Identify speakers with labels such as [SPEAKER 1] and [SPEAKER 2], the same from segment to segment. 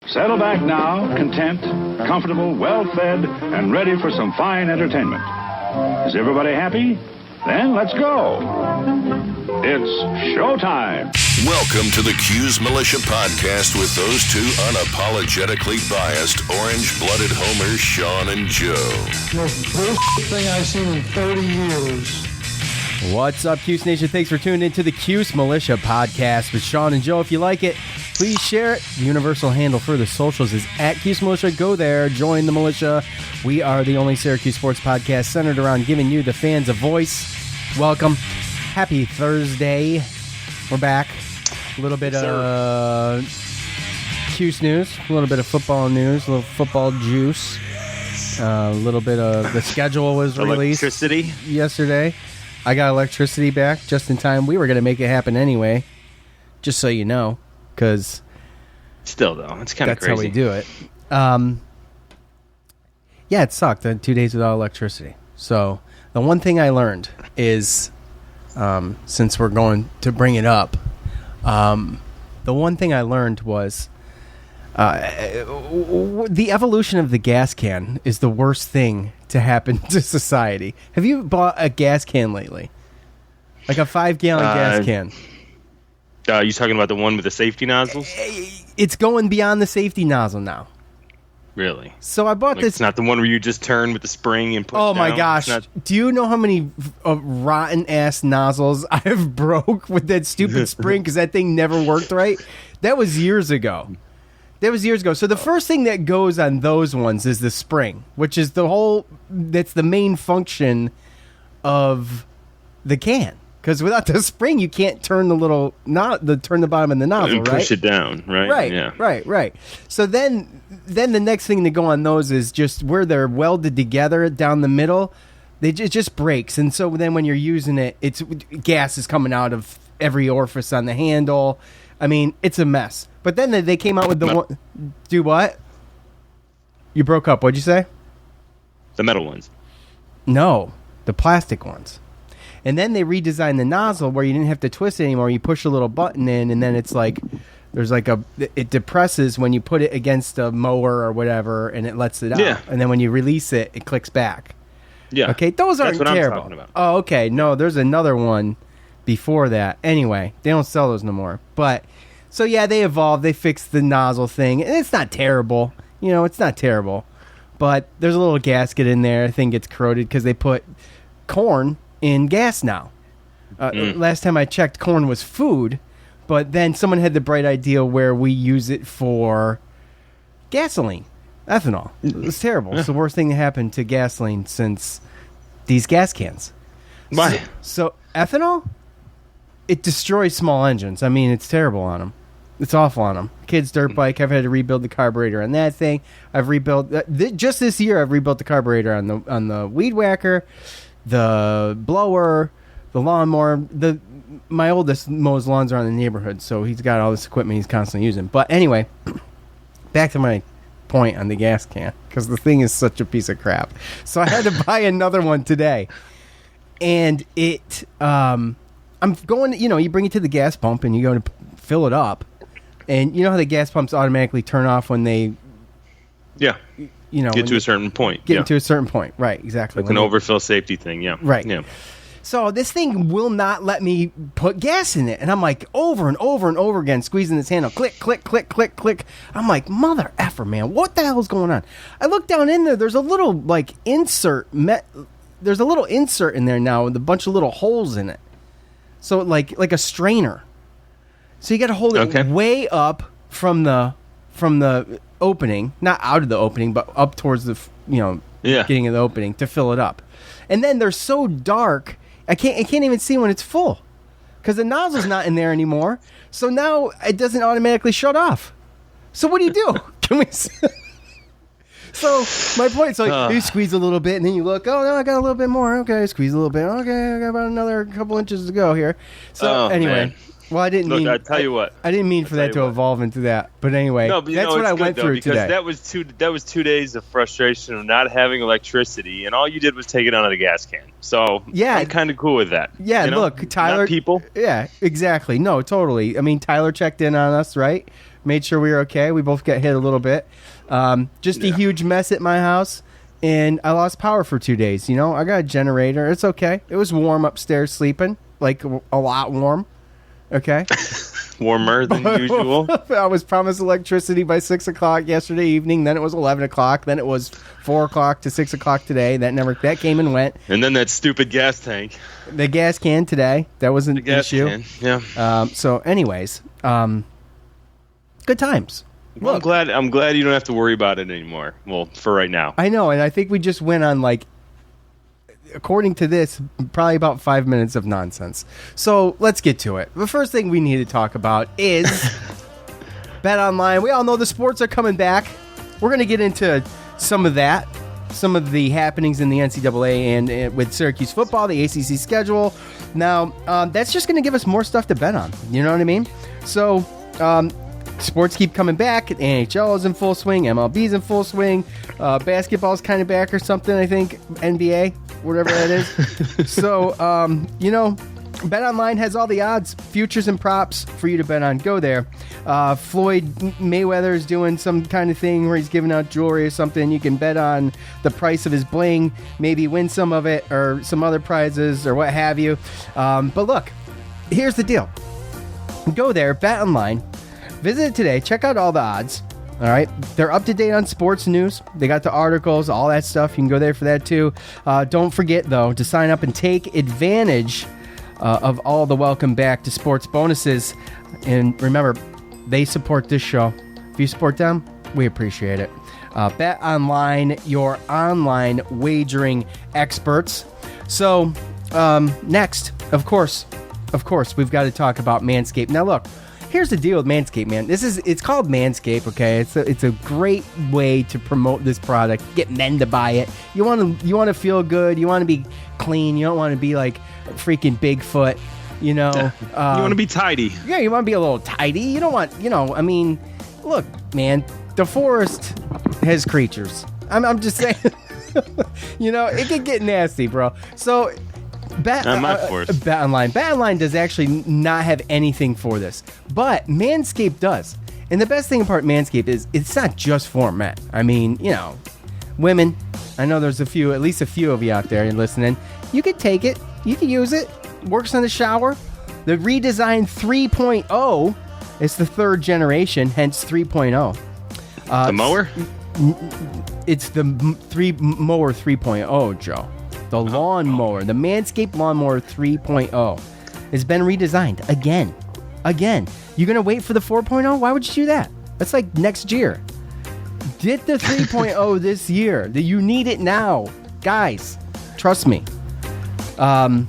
[SPEAKER 1] Settle back now, content, comfortable, well-fed, and ready for some fine entertainment. Is everybody happy? Then let's go. It's showtime.
[SPEAKER 2] Welcome to the Cuse Militia Podcast with those two unapologetically biased, orange-blooded homers, Sean and Joe.
[SPEAKER 3] Most bullshit thing I've seen in 30 years.
[SPEAKER 4] What's up, Cuse Nation? Thanks for tuning into the Cuse Militia Podcast with Sean and Joe. If you like it, please share it. The universal handle for the socials is @Cuse Militia. Go there, join the militia. We are the only Syracuse sports podcast centered around giving you, the fans, a voice. Welcome. Happy Thursday. We're back. A little bit of Cuse news, a little bit of football news, a little football juice. A little bit of the schedule was released yesterday. I got electricity back just in time. We were going to make it happen anyway, just so you know, because
[SPEAKER 5] still, though, it's kind of crazy.
[SPEAKER 4] That's how we do it. Yeah, it sucked. 2 days without electricity. So the one thing I learned is, since we're going to bring it up, the one thing I learned was the evolution of the gas can is the worst thing to happen to society. Have you bought a gas can lately? Like a 5-gallon gas can?
[SPEAKER 5] You talking about the one with the safety nozzles?
[SPEAKER 4] It's going beyond the safety nozzle now.
[SPEAKER 5] Really?
[SPEAKER 4] So I bought this.
[SPEAKER 5] It's not the one where you just turn with the spring and push
[SPEAKER 4] Oh
[SPEAKER 5] down?
[SPEAKER 4] my gosh. Do you know how many rotten ass nozzles I've broke with that stupid spring because that thing never worked right? That was years ago. So the first thing that goes on those ones is the spring, which is that's the main function of the can. Because without the spring, you can't turn turn the bottom of the nozzle,
[SPEAKER 5] and
[SPEAKER 4] right?
[SPEAKER 5] Push it down, right?
[SPEAKER 4] Right,
[SPEAKER 5] yeah.
[SPEAKER 4] right. So then the next thing to go on those is just where they're welded together down the middle. It just breaks, and so then when you're using it, gas is coming out of every orifice on the handle. I mean, it's a mess. But then they came out with the one. Do what? You broke up. What'd you say?
[SPEAKER 5] The metal ones. No,
[SPEAKER 4] the plastic ones. And then they redesigned the nozzle where you didn't have to twist it anymore. You push a little button in, and then it's like it depresses when you put it against a mower or whatever, and it lets it out.
[SPEAKER 5] Yeah.
[SPEAKER 4] And then when you release it, it clicks back.
[SPEAKER 5] Yeah.
[SPEAKER 4] Okay, those aren't
[SPEAKER 5] That's what
[SPEAKER 4] terrible.
[SPEAKER 5] I'm talking about.
[SPEAKER 4] Oh, okay. No, there's another one before that. Anyway, they don't sell those no more. But so yeah, they evolved. They fixed the nozzle thing, and it's not terrible. It's not terrible. But there's a little gasket in there. I think it's corroded because they put corn in gas now. Last time I checked, corn was food, but then someone had the bright idea where we use it for gasoline, ethanol. It's terrible. It's the worst thing that happened to gasoline since these gas cans.
[SPEAKER 5] Why?
[SPEAKER 4] So ethanol, it destroys small engines. I mean, it's terrible on them. It's awful on them. Kid's dirt bike, I've had to rebuild the carburetor on that thing. I've rebuilt just this year. I've rebuilt the carburetor on the weed whacker, the blower, the lawnmower. My oldest mows lawns around the neighborhood, so he's got all this equipment he's constantly using. But anyway, back to my point on the gas can, because the thing is such a piece of crap. So I had to buy another one today, and I'm going. You bring it to the gas pump and you go to fill it up, and you know how the gas pumps automatically turn off when they.
[SPEAKER 5] Yeah. Get to a certain point.
[SPEAKER 4] Get to a certain point. Right, exactly.
[SPEAKER 5] It's an overfill safety thing, yeah.
[SPEAKER 4] Right.
[SPEAKER 5] Yeah.
[SPEAKER 4] So this thing will not let me put gas in it. And I'm like over and over and over again squeezing this handle. Click, click, click, click, click. I'm like, mother effer, man. What the hell is going on? I look down in there. There's a little insert. There's a little insert in there now with a bunch of little holes in it. So like a strainer. So you got to hold it way up from the opening, not out of the opening, but up towards the getting in the opening to fill it up. And then they're so dark, I can't even see when it's full because the nozzle's not in there anymore. So now it doesn't automatically shut off. So what do you do? Can we? So my point is you squeeze a little bit and then you look. Oh no, I got a little bit more. Okay, squeeze a little bit. Okay, I got about another couple inches to go here. So anyway.
[SPEAKER 5] Man.
[SPEAKER 4] Well, I didn't mean.
[SPEAKER 5] I tell you what.
[SPEAKER 4] I didn't mean for that to evolve into that. But anyway, that's what I went through today.
[SPEAKER 5] That was 2 days of frustration of not having electricity, and all you did was take it out of the gas can. So yeah, I'm kind of cool with that.
[SPEAKER 4] Yeah, look, Tyler.
[SPEAKER 5] Not people.
[SPEAKER 4] Yeah, exactly. No, totally. I mean, Tyler checked in on us, right? Made sure we were okay. We both got hit a little bit. Just a huge mess at my house. And I lost power for 2 days. You know, I got a generator. It's okay. It was warm upstairs sleeping, like a lot warm. Okay.
[SPEAKER 5] Warmer than usual.
[SPEAKER 4] I was promised electricity by 6 o'clock yesterday evening. Then it was 11 o'clock. Then it was 4 o'clock to 6 o'clock today. That came and went.
[SPEAKER 5] And then that stupid gas tank.
[SPEAKER 4] The gas can today. That was an issue.
[SPEAKER 5] Can. Yeah.
[SPEAKER 4] So, anyways, good times.
[SPEAKER 5] Well, I'm glad you don't have to worry about it anymore. Well, for right now.
[SPEAKER 4] I know, and I think we just went on, like, according to this, probably about 5 minutes of nonsense. So let's get to it. The first thing we need to talk about is Bet Online. We all know the sports are coming back. We're going to get into some of that, some of the happenings in the NCAA and with Syracuse football, the ACC schedule. Now, that's just going to give us more stuff to bet on. You know what I mean? So, sports keep coming back. NHL is in full swing. MLB is in full swing. Basketball's kind of back or something, I think. NBA, whatever that is. So, Bet Online has all the odds, futures, and props for you to bet on. Go there. Floyd Mayweather is doing some kind of thing where he's giving out jewelry or something. You can bet on the price of his bling, maybe win some of it or some other prizes or what have you. But look, here's the deal. Go there, Bet Online. Visit it today. Check out all the odds. All right. They're up to date on sports news. They got the articles, all that stuff. You can go there for that too. Don't forget, though, to sign up and take advantage of all the welcome back to sports bonuses. And remember, they support this show. If you support them, we appreciate it. Bet Online, your online wagering experts. So next, of course, we've got to talk about Manscaped. Now, look. Here's the deal with Manscaped, man. It's called Manscaped, okay? It's a great way to promote this product, get men to buy it. You want to feel good. You want to be clean. You don't want to be like freaking Bigfoot, you know.
[SPEAKER 5] You want to be tidy.
[SPEAKER 4] Yeah, you want to be a little tidy. You don't want, I mean, look, man, the forest has creatures. I'm just saying, it can get nasty, bro. So. Bet Online. Bet Online does actually not have anything for this, but Manscaped does. And the best thing about Manscaped is it's not just for men. I mean, women. I know there's at least a few of you out there listening. You could take it. You can use it. Works in the shower. The redesigned 3.0 is the third generation, hence 3.0.
[SPEAKER 5] The mower?
[SPEAKER 4] It's the mower 3.0, Joe. The lawnmower, the Manscaped Lawnmower 3.0 has been redesigned again. You're going to wait for the 4.0? Why would you do that? That's like next year. Get the 3.0 this year. You need it now. Guys, trust me. I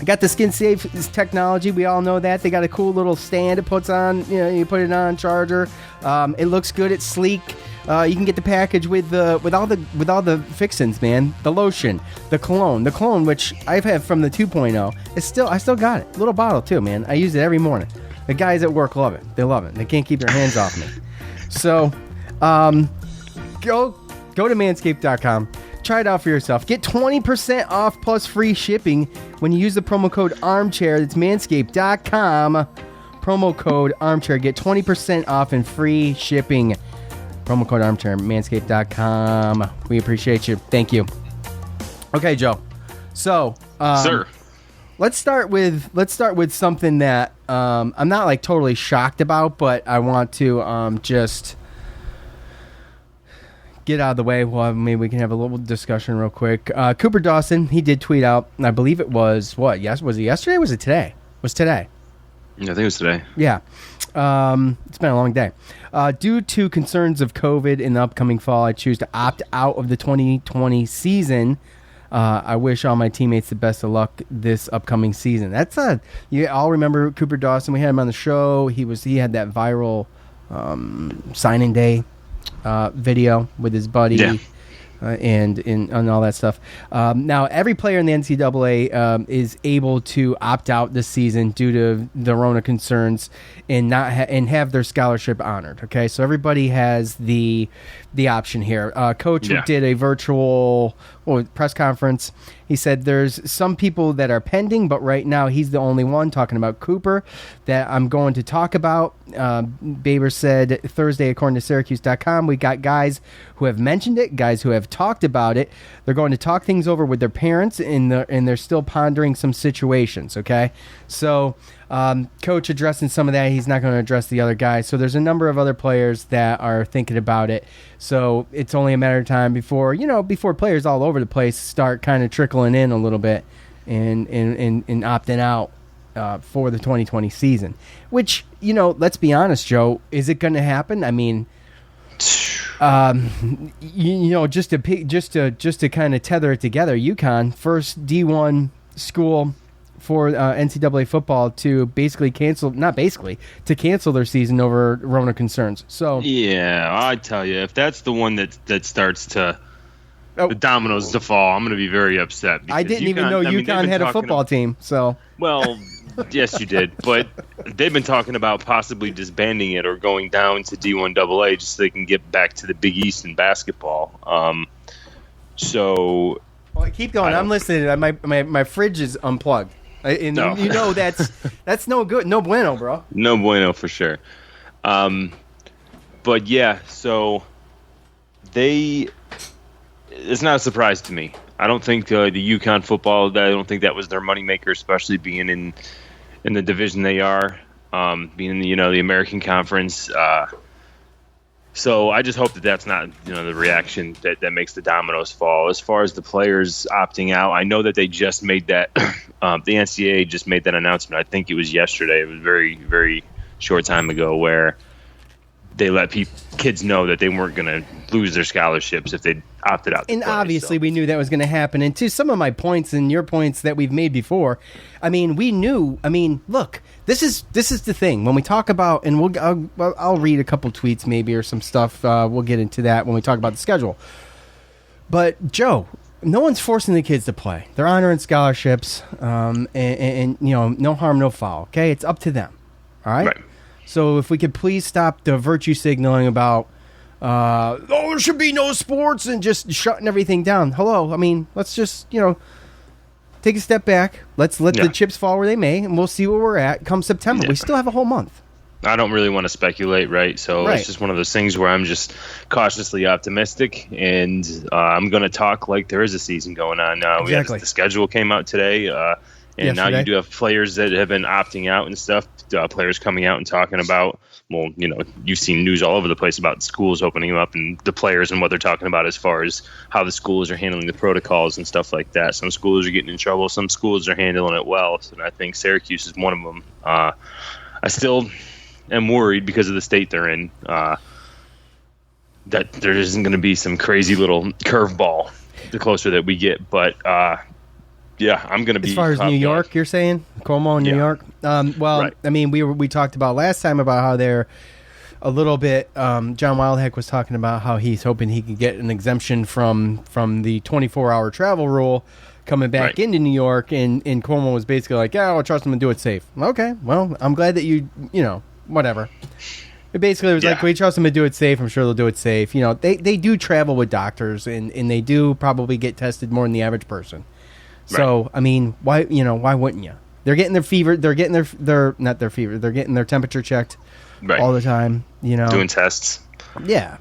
[SPEAKER 4] got the skin safe technology. We all know that. They got a cool little stand it puts on. You put it on charger. It looks good. It's sleek. You can get the package with all the fixins, man. The lotion, the cologne, which I've had from the 2.0. I still got it. Little bottle too, man. I use it every morning. The guys at work love it. They love it. They can't keep their hands off me. So, go to manscaped.com. Try it out for yourself. Get 20% off plus free shipping when you use the promo code armchair. That's manscaped.com. Promo code armchair. Get 20% off and free shipping. Promo code armchair, manscaped.com. We appreciate you. Thank you. Okay, Joe. So,
[SPEAKER 5] sir,
[SPEAKER 4] let's start with something that I'm not like totally shocked about, but I want to just get out of the way. Well, maybe we can have a little discussion real quick. Cooper Dawson, he did tweet out, and I believe it was Yes, was it yesterday? Or was it today? It was today.
[SPEAKER 5] Yeah, I think it was today.
[SPEAKER 4] Yeah. It's been a long day. Due to concerns of COVID in the upcoming fall, I choose to opt out of the 2020 season. I wish all my teammates the best of luck this upcoming season. You all remember Cooper Dawson. We had him on the show. He had that viral signing day video with his buddy.
[SPEAKER 5] Yeah.
[SPEAKER 4] and all that stuff. Now, every player in the NCAA is able to opt out this season due to the Rona concerns and and have their scholarship honored. Okay, so everybody has the option here. Coach did a virtual press conference. He said there's some people that are pending, but right now he's the only one, talking about Cooper, that I'm going to talk about. Baber said Thursday, according to Syracuse.com, we got guys who have mentioned it, guys who have talked about it. They're going to talk things over with their parents, and they're still pondering some situations, okay? So Coach addressing some of that. He's not going to address the other guys. So there's a number of other players that are thinking about it. So it's only a matter of time before players all over the place start kind of trickling in a little bit and opting out for the 2020 season. Which, let's be honest, Joe, is it going to happen? I mean, just to kind of tether it together, UConn, first D1 school for NCAA football to basically cancel their season over Rona concerns. So
[SPEAKER 5] yeah, I tell you, if that's the one that starts to the dominoes to fall, I'm going to be very upset.
[SPEAKER 4] I didn't even know UConn had a football team. So
[SPEAKER 5] well, yes, you did, but they've been talking about possibly disbanding it or going down to D1 AA just so they can get back to the Big East in basketball. So
[SPEAKER 4] keep going. I'm listening. My fridge is unplugged. No. That's no good. No bueno, bro.
[SPEAKER 5] No bueno for sure. But yeah, so it's not a surprise to me. I don't think the UConn football, I don't think that was their moneymaker, especially being in the division they are, being in the American Conference. So I just hope that that's not the reaction that makes the dominoes fall. As far as the players opting out, I know that they just made that. The NCAA just made that announcement. I think it was yesterday. It was very, very short time ago where they let kids know that they weren't going to lose their scholarships if they opted out.
[SPEAKER 4] And obviously we knew that was going to happen. And to some of my points and your points that we've made before, I mean, we knew. I mean, look, this is the thing. When we talk about, and I'll read a couple tweets maybe or some stuff. We'll get into that when we talk about the schedule. But, Joe, no one's forcing the kids to play. They're honoring scholarships, and no harm, no foul. Okay, it's up to them. All right. So if we could please stop the virtue signaling about, there should be no sports and just shutting everything down. Hello, I mean, let's just take a step back. Let's let the chips fall where they may, and we'll see where we're at come September. We still have a whole month.
[SPEAKER 5] I don't really want to speculate, right? So it's just one of those things where I'm just cautiously optimistic, and I'm going to talk like there is a season going on now.
[SPEAKER 4] Exactly.
[SPEAKER 5] The schedule came out today, and yesterday. Now you do have players that have been opting out and stuff, players coming out and talking about, well, you've seen news all over the place about schools opening up and the players and what they're talking about as far as how the schools are handling the protocols and stuff like that. Some schools are getting in trouble. Some schools are handling it well. And I think Syracuse is one of them. I still am worried because of the state they're in, that there isn't going to be some crazy little curveball the closer that we get. But, yeah, I'm going to be...
[SPEAKER 4] As far as New York, you're saying? Cuomo in New York? Right. I mean, we talked about last time about how they're a little bit... John Wildheck was talking about how he's hoping he can get an exemption from the 24-hour travel rule coming back into New York, and Cuomo was basically like, yeah, I'll trust him and do it safe. Okay, well, I'm glad that whatever. It basically was like, we trust them to do it safe. I'm sure they'll do it safe. They do travel with doctors, and they do probably get tested more than the average person. So, I mean, why wouldn't you? They're getting their fever. They're getting not their fever. They're getting their temperature checked all the time.
[SPEAKER 5] Doing tests.
[SPEAKER 4] Yeah.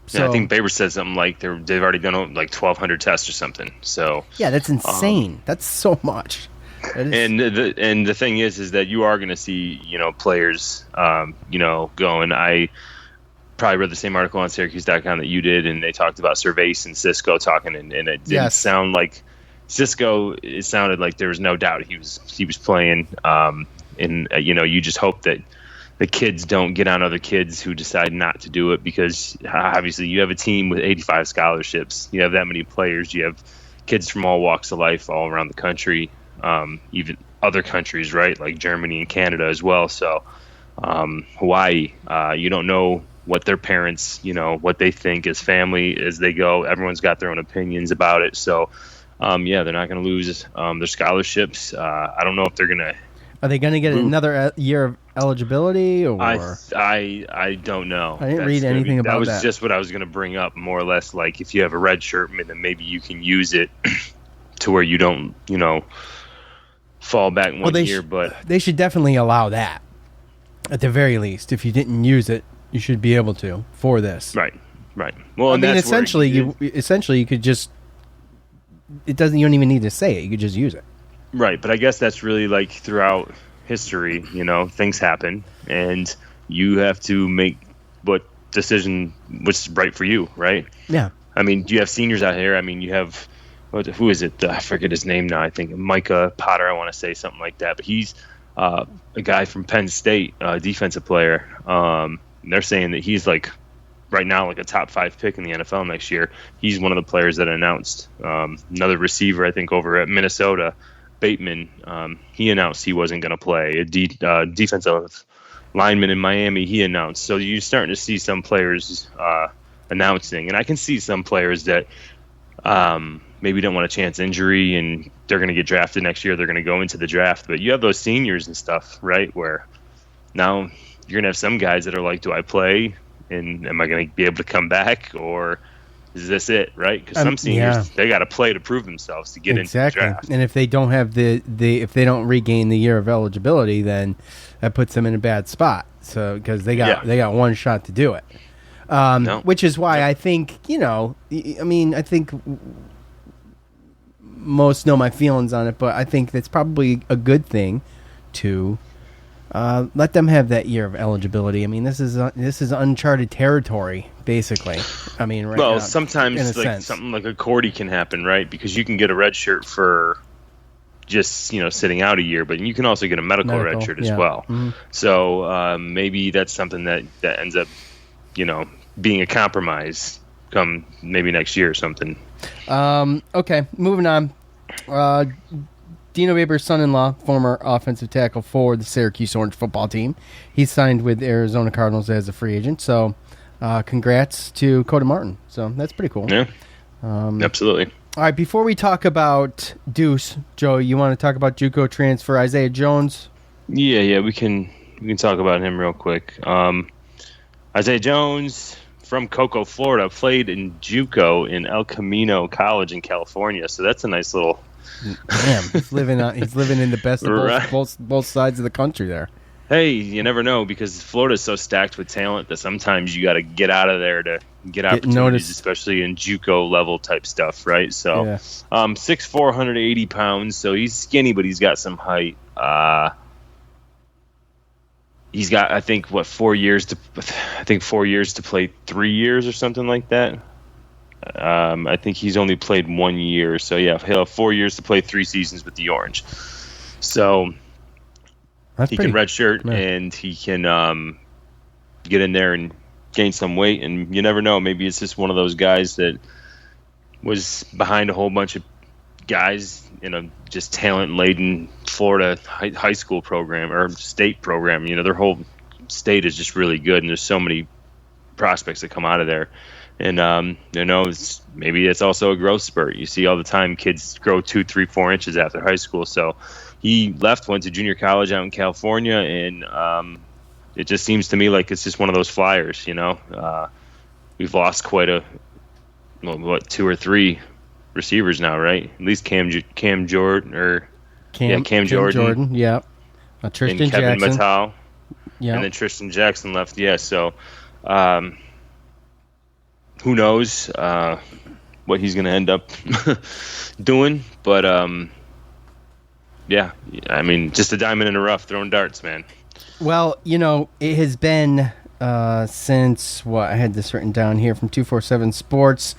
[SPEAKER 4] So
[SPEAKER 5] I think Baber said something like they've already done like 1,200 tests or something. So
[SPEAKER 4] yeah, that's insane. That's so much.
[SPEAKER 5] And the thing is that you are going to see players going. I probably read the same article on Syracuse.com that you did, and they talked about Cervase and Cisco talking, and it didn't sound like. Cisco, it sounded like there was no doubt he was playing, and you just hope that the kids don't get on other kids who decide not to do it, because obviously you have a team with 85 scholarships. You have that many players. You have kids from all walks of life all around the country, even other countries, right, like Germany and Canada as well. So Hawaii, you don't know what their parents, what they think as family as they go. Everyone's got their own opinions about it. So, they're not going to lose their scholarships. I don't know if they're going to.
[SPEAKER 4] Are they going to get another year of eligibility? Or
[SPEAKER 5] I don't know.
[SPEAKER 4] I didn't read anything about that.
[SPEAKER 5] That was just what I was going to bring up, more or less. Like, if you have a red shirt, then maybe you can use it to where you don't, fall back one year. But
[SPEAKER 4] they should definitely allow that. At the very least, if you didn't use it, you should be able to for this.
[SPEAKER 5] Right. Well,
[SPEAKER 4] essentially, you could just. You don't even need to say it. You could just use it.
[SPEAKER 5] Right, but I guess that's really like throughout history, things happen, and you have to make what decision what's right for you, right?
[SPEAKER 4] Yeah.
[SPEAKER 5] I mean, you have seniors out here. I mean, you have, who is it? I forget his name now. I think Micah Potter, I want to say something like that. But he's a guy from Penn State, defensive player. They're saying that he's like, right now, like a top 5 pick in the NFL next year. He's one of the players that announced. Another receiver, I think, over at Minnesota, Bateman, he announced he wasn't going to play. A defensive lineman in Miami, he announced. So you're starting to see some players announcing. And I can see some players that maybe don't want a chance injury and they're going to get drafted next year. They're going to go into the draft. But you have those seniors and stuff, right, where now you're going to have some guys that are like, do I play? And am I going to be able to come back? Or is this it, right? Because some seniors, they got to play to prove themselves to get into the draft.
[SPEAKER 4] And if they don't have if they don't regain the year of eligibility, then that puts them in a bad spot. So because they got one shot to do it, which is why I think I think most know my feelings on it, but I think that's probably a good thing to let them have that year of eligibility. I mean, this is uncharted territory, basically. I mean, right now,
[SPEAKER 5] sometimes like something like a Cordy can happen, right? Because you can get a red shirt for just sitting out a year, but you can also get a medical red shirt as well. Mm-hmm. So maybe that's something that ends up, being a compromise come maybe next year or something.
[SPEAKER 4] Okay, moving on. Dino Babers' son-in-law, former offensive tackle for the Syracuse Orange football team. He signed with Arizona Cardinals as a free agent. So, congrats to Coda Martin. So, that's pretty cool.
[SPEAKER 5] Yeah, absolutely.
[SPEAKER 4] All right, before we talk about Deuce, Joe, you want to talk about JUCO transfer Isaiah Jones?
[SPEAKER 5] Yeah, we can talk about him real quick. Isaiah Jones from Cocoa, Florida, played in JUCO in El Camino College in California. So that's a nice little.
[SPEAKER 4] Damn, he's living in the best of both sides of the country there.
[SPEAKER 5] Hey, you never know, because Florida is so stacked with talent that sometimes you got to get out of there to get opportunities, noticed. Especially in JUCO level type stuff, right? So, 6'4", 180 pounds. So he's skinny, but he's got some height. He's got, I think, 4 years to play 3 years or something like that. I think he's only played 1 year. So, yeah, he'll have 4 years to play 3 seasons with the Orange. So he can redshirt and he can get in there and gain some weight. And you never know. Maybe it's just one of those guys that was behind a whole bunch of guys in a just talent-laden Florida high school program or state program. Their whole state is just really good, and there's so many prospects that come out of there. And, maybe it's also a growth spurt. You see all the time kids grow 2, 3, 4 inches after high school. So he went to junior college out in California, and it just seems to me like it's just one of those flyers, We've lost quite 2 or 3 receivers now, right? At least Cam Jordan. Cam Jordan.
[SPEAKER 4] Yeah. Tristan
[SPEAKER 5] and Kevin
[SPEAKER 4] Jackson.
[SPEAKER 5] Mattal.
[SPEAKER 4] Yeah.
[SPEAKER 5] And then Tristan Jackson left. Yeah, so who knows what he's going to end up doing. But, yeah, I mean, just a diamond in the rough, throwing darts, man.
[SPEAKER 4] Well, it has been since, I had this written down here from 247 Sports.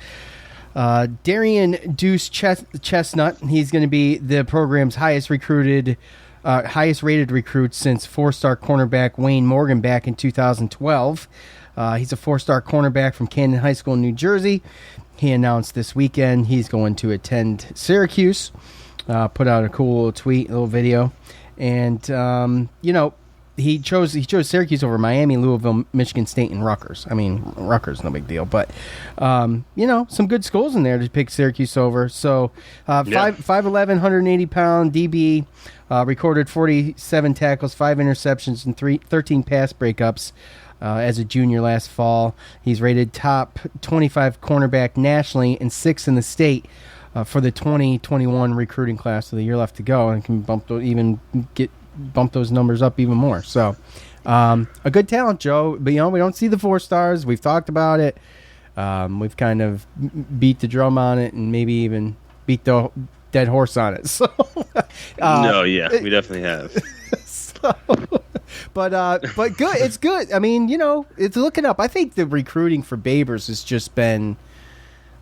[SPEAKER 4] Darian Deuce Chestnut, he's going to be the program's highest rated recruit since 4-star cornerback Wayne Morgan back in 2012. He's a 4-star cornerback from Camden High School in New Jersey. He announced this weekend he's going to attend Syracuse. Put out a cool little tweet, a little video. And, he chose Syracuse over Miami, Louisville, Michigan State, and Rutgers. I mean, Rutgers, no big deal, but some good schools in there to pick Syracuse over. So 5'11", 180-pound DB, recorded 47 tackles, 5 interceptions, and 13 pass breakups as a junior last fall. He's rated top 25 cornerback nationally and 6th in the state for the 2021 recruiting class. With a year left to go, and can bump those numbers up even more. So, a good talent, Joe. But we don't see the 4 stars. We've talked about it. We've kind of beat the drum on it, and maybe even beat the dead horse on it. So,
[SPEAKER 5] we definitely have.
[SPEAKER 4] But good. It's good. I mean, it's looking up. I think the recruiting for Babers has just been.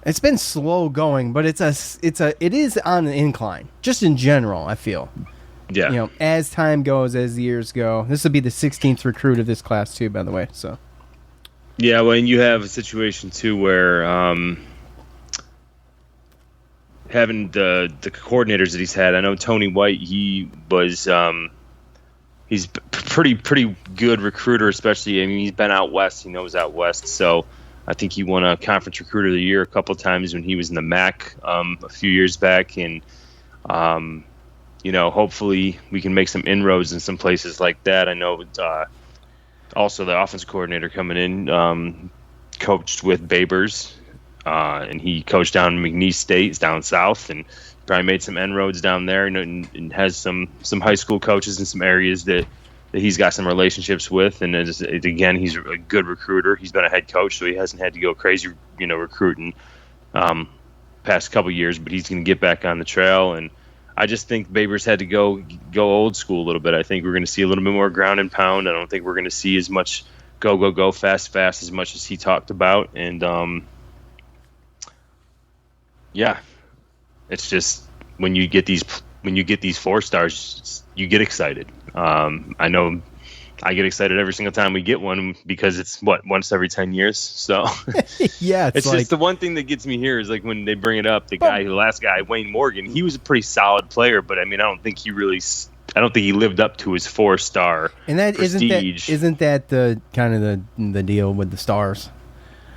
[SPEAKER 4] It's been slow going, but it is on an incline. Just in general, I feel.
[SPEAKER 5] Yeah.
[SPEAKER 4] As time goes, as the years go. This will be the 16th recruit of this class too, by the way. So.
[SPEAKER 5] Yeah, well, and you have a situation too where having the coordinators that he's had. I know Tony White. He was he's pretty good recruiter, especially. I mean, he's been out west. He knows out west. So I think he won a conference recruiter of the year a couple of times when he was in the MAC a few years back, and hopefully we can make some inroads in some places like that. I know also the offensive coordinator coming in coached with Babers, and he coached down in McNeese State, down south, and probably made some inroads down there, and has some high school coaches in some areas that he's got some relationships with. And again, he's a good recruiter. He's been a head coach, so he hasn't had to go crazy, recruiting past couple years, but he's going to get back on the trail. And I just think Babers had to go old school a little bit. I think we're going to see a little bit more ground and pound. I don't think we're going to see as much go, fast as much as he talked about. And it's just when you get these 4 stars, you get excited. I know I get excited every single time we get one because it's once every 10 years. So
[SPEAKER 4] yeah,
[SPEAKER 5] it's just the one thing that gets me here is like when they bring it up, the last guy, Wayne Morgan, he was a pretty solid player, but I mean, I don't think he lived up to his 4-star
[SPEAKER 4] and that
[SPEAKER 5] prestige.
[SPEAKER 4] Isn't that the kind of the deal with the stars?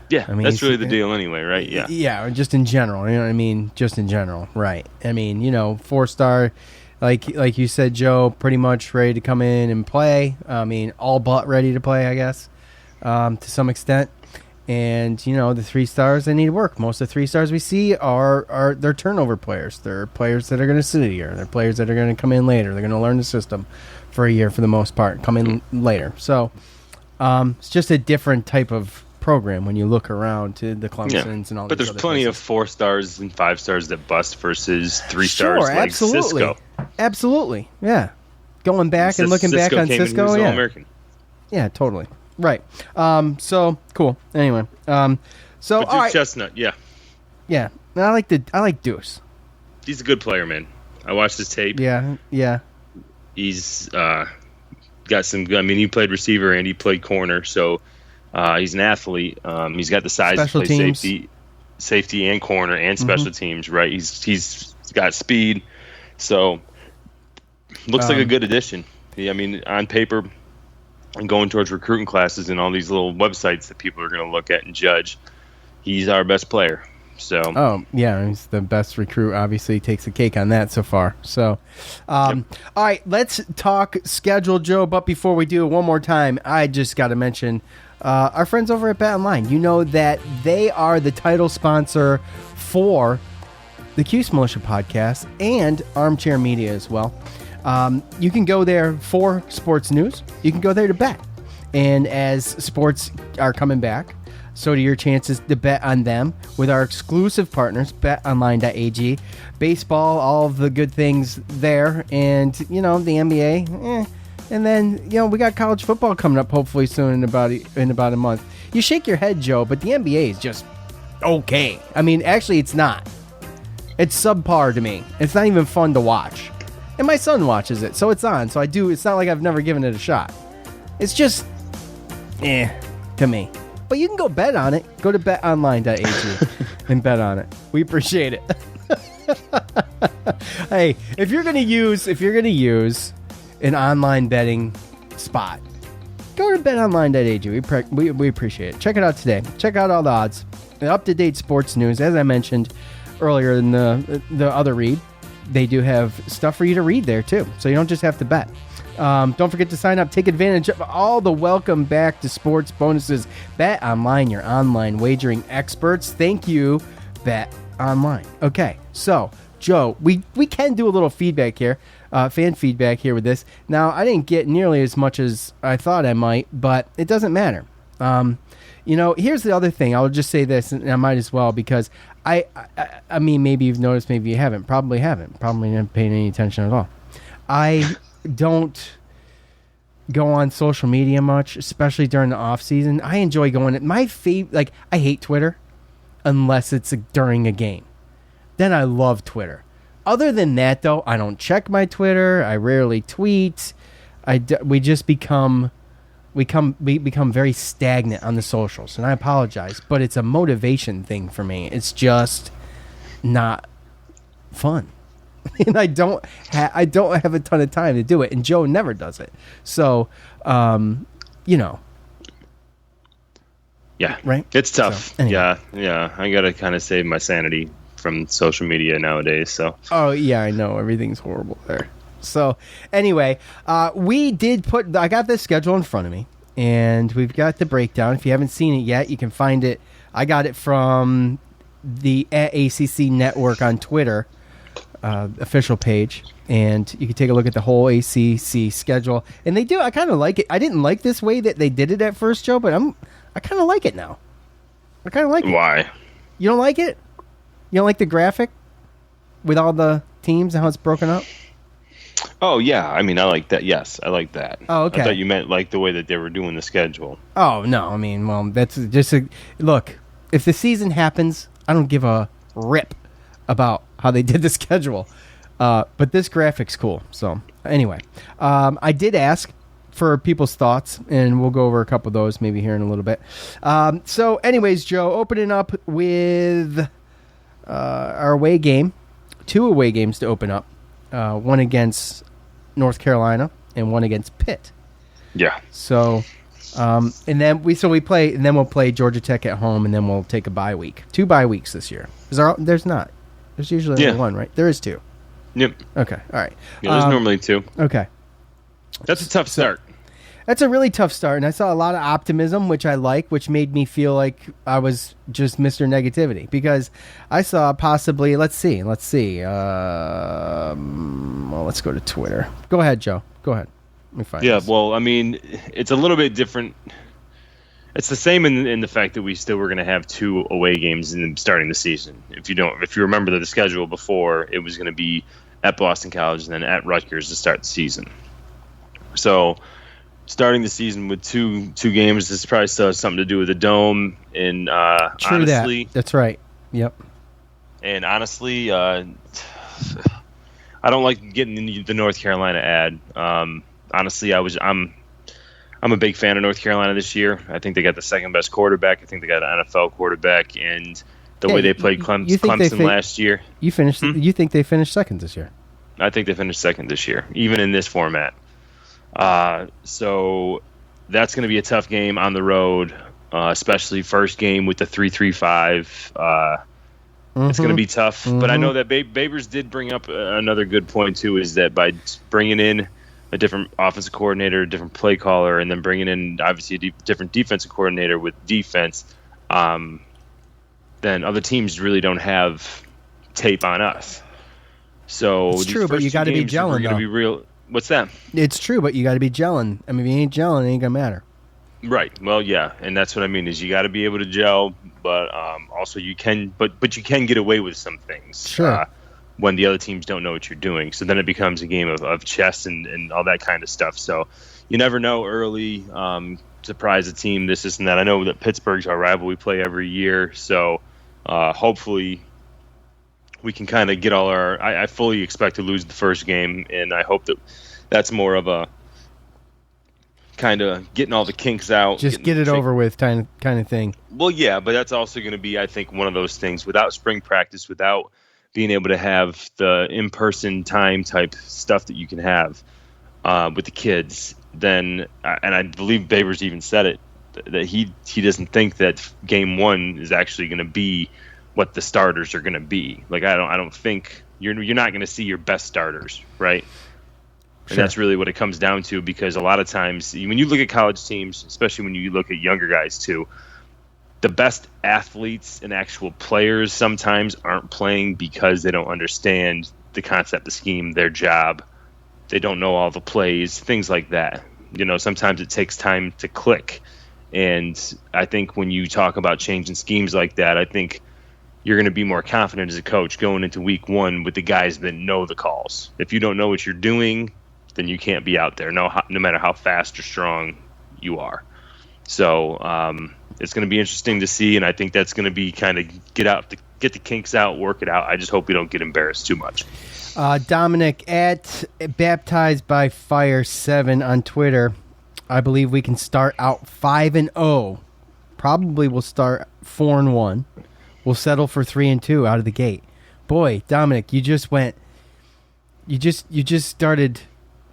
[SPEAKER 5] Yeah,
[SPEAKER 4] I mean,
[SPEAKER 5] that's really the deal anyway, right? Yeah.
[SPEAKER 4] Yeah, just in general, you know what I mean? Just in general, right. I mean, 4-star, like you said, Joe, pretty much ready to come in and play. I mean, all but ready to play, I guess, to some extent. And, the 3 stars, they need work. Most of the 3 stars we see are they're turnover players. They're players that are going to sit a year. They're players that are going to come in later. They're going to learn the system for a year for the most part, come in later. So it's just a different type of program when you look around to the Clemsons and all.
[SPEAKER 5] But there's plenty of 4 stars and 5 stars that bust versus 3 stars like
[SPEAKER 4] absolutely.
[SPEAKER 5] Cisco.
[SPEAKER 4] Absolutely, yeah. Going back and looking back on Cisco, yeah.
[SPEAKER 5] All-American.
[SPEAKER 4] Yeah, totally. Right. So cool. Anyway,
[SPEAKER 5] but
[SPEAKER 4] all right.
[SPEAKER 5] Chestnut, yeah.
[SPEAKER 4] Yeah. I like Deuce.
[SPEAKER 5] He's a good player, man. I watched his tape.
[SPEAKER 4] Yeah.
[SPEAKER 5] He's got some good. I mean, he played receiver and he played corner, so he's an athlete. He's got the size
[SPEAKER 4] special
[SPEAKER 5] to play
[SPEAKER 4] teams.
[SPEAKER 5] safety and corner and special teams. Right. He's got speed, so looks like a good addition. I mean, on paper, and going towards recruiting classes and all these little websites that people are going to look at and judge, he's our best player. So,
[SPEAKER 4] he's the best recruit. Obviously, takes the cake on that so far. So, all right, let's talk schedule, Joe. But before we do it one more time, I just got to mention our friends over at Bet Online. You know that they are the title sponsor for the Cuse Militia podcast and Armchair Media as well. You can go there for sports news. You can go there to bet. And as sports are coming back, so do your chances to bet on them with our exclusive partners, betonline.ag. Baseball, all of the good things there. And, the NBA. And then, we got college football coming up hopefully soon in about a month. You shake your head, Joe, but the NBA is just okay. I mean, actually, it's not. It's subpar to me. It's not even fun to watch. And my son watches it, so it's on. So I do. It's not like I've never given it a shot. It's just, to me. But you can go bet on it. Go to betonline.ag and bet on it. We appreciate it. Hey, if you're gonna use an online betting spot, go to betonline.ag. We appreciate it. Check it out today. Check out all the odds. Up-to-date sports news. As I mentioned earlier in the other read, they do have stuff for you to read there too. So you don't just have to bet. Don't forget to sign up. Take advantage of all the welcome back to sports bonuses. Bet Online, your online wagering experts. Thank you, Bet Online. Okay, so Joe, we can do a little feedback here, fan feedback here with this. Now, I didn't get nearly as much as I thought I might, but it doesn't matter. Here's the other thing. I'll just say this, and I might as well, because I mean, maybe you've noticed, maybe you haven't. Probably haven't. Probably didn't pay any attention at all. I don't go on social media much, especially during the off season. I enjoy going at my favorite. I hate Twitter unless it's during a game. Then I love Twitter. Other than that, though, I don't check my Twitter. I rarely tweet. We become very stagnant on the socials, and I apologize, but it's a motivation thing for me. It's just not fun. And I don't have a ton of time to do it, and Joe never does it. So,
[SPEAKER 5] Yeah.
[SPEAKER 4] Right?
[SPEAKER 5] It's tough.
[SPEAKER 4] So, anyway.
[SPEAKER 5] Yeah. I got to kind of save my sanity from social media nowadays, so.
[SPEAKER 4] Oh, yeah, I know. Everything's horrible there. So, anyway, I got this schedule in front of me, and we've got the breakdown. If you haven't seen it yet, you can find it. I got it from the ACC Network on Twitter. Official page, and you can take a look at the whole ACC schedule. And they do. I kind of like it. I didn't like this way that they did it at first, Joe, but I kind of like it now. I kind of like it.
[SPEAKER 5] Why?
[SPEAKER 4] You don't like it? You don't like the graphic with all the teams and how it's broken up?
[SPEAKER 5] Oh yeah, I mean I like that. Yes, I like that.
[SPEAKER 4] Oh, okay.
[SPEAKER 5] I thought you meant like the way that they were doing the schedule.
[SPEAKER 4] Oh no, I mean, well, that's just look. If the season happens, I don't give a rip about how they did the schedule, but this graphic's cool. So anyway, I did ask for people's thoughts, and we'll go over a couple of those maybe here in a little bit. So anyways, Joe, opening up with our away game, 2 away games to open up, one against North Carolina and one against Pitt.
[SPEAKER 5] Yeah.
[SPEAKER 4] So and then we play, and then we'll play Georgia Tech at home, and then we'll take a bye week. 2 bye weeks this year. There's not. There's usually only 1, right? There is 2.
[SPEAKER 5] Yep.
[SPEAKER 4] Okay. All right.
[SPEAKER 5] Yeah, there's normally 2.
[SPEAKER 4] Okay.
[SPEAKER 5] That's a tough start.
[SPEAKER 4] That's a really tough start, and I saw a lot of optimism, which I like, which made me feel like I was just Mr. Negativity, because I saw possibly, let's see. Well, let's go to Twitter. Go ahead, Joe. Go ahead. Let me find this.
[SPEAKER 5] Well, I mean, it's a little bit different. It's the same in the fact that we still were going to have 2 away games in starting the season. If you remember the schedule before, it was going to be at Boston College and then at Rutgers to start the season. So starting the season with two games, this probably still has something to do with the dome. And honestly,
[SPEAKER 4] that's right. Yep.
[SPEAKER 5] And honestly, I don't like getting the North Carolina ad. Honestly, I'm a big fan of North Carolina this year. I think they got the second best quarterback. I think they got an NFL quarterback, and the way they played Clemson last year.
[SPEAKER 4] You think they finished second this year?
[SPEAKER 5] I think they finished second this year, even in this format. So that's going to be a tough game on the road, especially first game with the 3-3-5. It's going to be tough, but I know that Babers did bring up another good point too, is that by bringing in a different offensive coordinator, a different play caller, and then bringing in obviously a different defensive coordinator with defense, then other teams really don't have tape on us. So
[SPEAKER 4] it's true, but you got to be gelling.
[SPEAKER 5] Going to be real. What's that?
[SPEAKER 4] It's true, but you got to be gelling. I mean, if you ain't gelling, it ain't gonna matter.
[SPEAKER 5] Right. Well, yeah, and that's what I mean is you got to be able to gel, but also you can, but you can get away with some things.
[SPEAKER 4] Sure.
[SPEAKER 5] When the other teams don't know what you're doing. So then it becomes a game of chess and all that kind of stuff. So you never know early, surprise a team, this and that. I know that Pittsburgh's our rival. We play every year. So hopefully we can kind of get all our – I fully expect to lose the first game, and I hope that that's more of a kind of getting all the kinks out.
[SPEAKER 4] Just get it over with kind of thing.
[SPEAKER 5] Well, yeah, but that's also going to be, I think, one of those things without spring practice, without – being able to have the in-person time type stuff that you can have with the kids, then, and I believe Babers even said it, that he doesn't think that game one is actually going to be what the starters are going to be. Like, I don't think you're not going to see your best starters, right? And that's really what it comes down to, because a lot of times when you look at college teams, especially when you look at younger guys too, the best athletes and actual players sometimes aren't playing because they don't understand the concept, the scheme, their job. They don't know all the plays, things like that. Sometimes it takes time to click. And I think when you talk about changing schemes like that, I think you're going to be more confident as a coach going into week one with the guys that know the calls. If you don't know what you're doing, then you can't be out there, no matter how fast or strong you are. So it's going to be interesting to see, and I think that's going to be kind of get the kinks out, work it out. I just hope we don't get embarrassed too much.
[SPEAKER 4] Dominic at Baptized by Fire 7 on Twitter. I believe we can start out 5-0. Probably we'll start 4-1. We'll settle for 3-2 out of the gate. Boy, Dominic, you just started